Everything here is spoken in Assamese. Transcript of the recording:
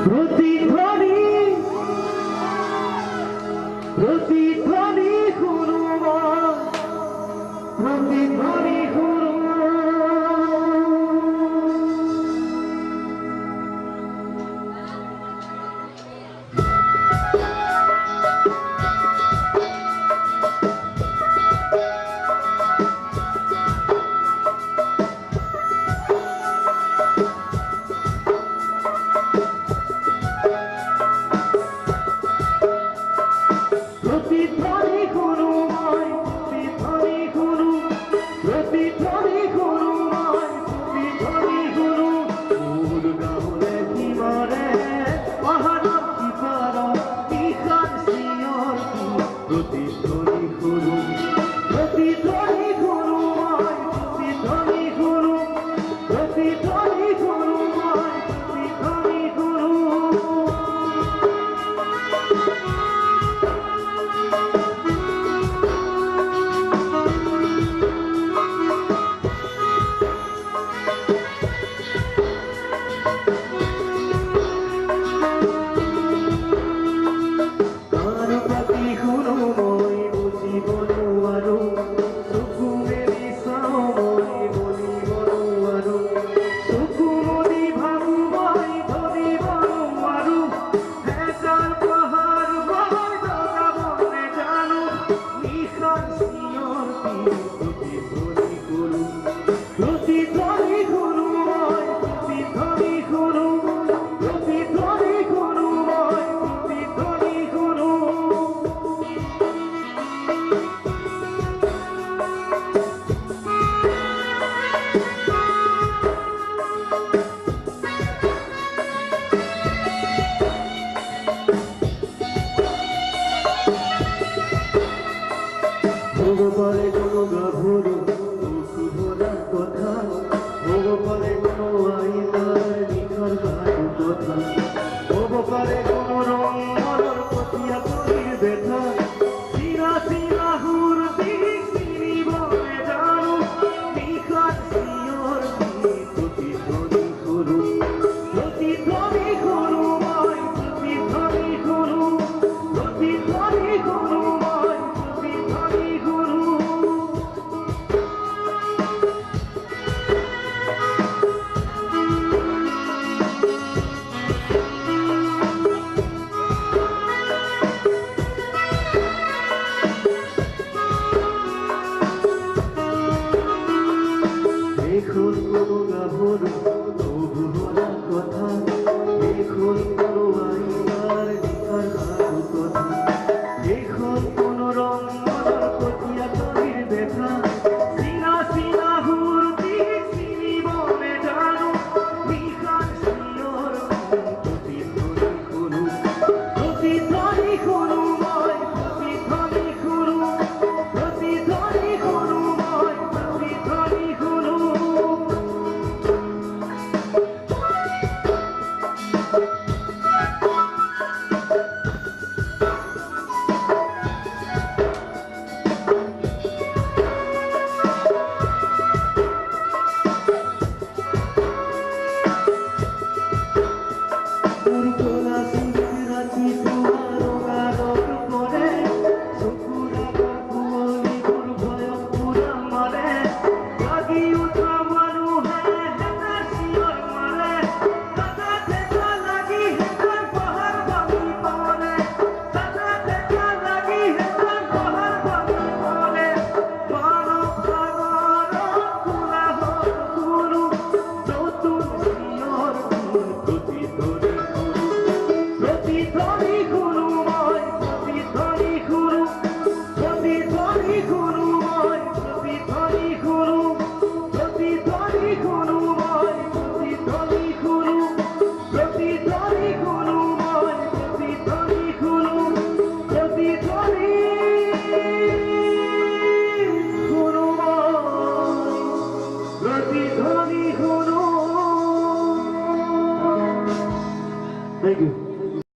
প্রতিধ্বনি প্রতিধ্বনি হনুমান প্রতিধ্বনি প্রতিধ্বনি হনুমান প্রতিধ্বনি হনু প্রতিধ্বনি হনুমান প্রতিধ্বনি হনু মূল গাহলে জীবনে মহানব জীবন ইখান সিয়র প্রতিধ্বনি হনু প্রতিধ্বনি হনুমান প্রতিধ্বনি হনু প্রতিধ্বনি হনুমান প্রতিধ্বনি হনু প্রতিধ্বনি হনুমান প্রতিধ্বনি হনু প্রতিধ্বনি হনুমান প্রতিধ্বনি হনু ভগবানে কোনো গাভরু কথা ভগবানে কোনো আইনার নিখার গান কথা ভগবানে কোনো রং মরর পতিয়া তলির ব্যথা সিনা সিনাহুর দিক সিনি বলে জানো নিখার সিয়র প্রতিধ্বনি করু প্রতিধ্বনি করু মাই প্রতিধ্বনি করু প্রতিধ্বনি করু মাই প্রতিধ্বনি করু এখন কোনো গাভরু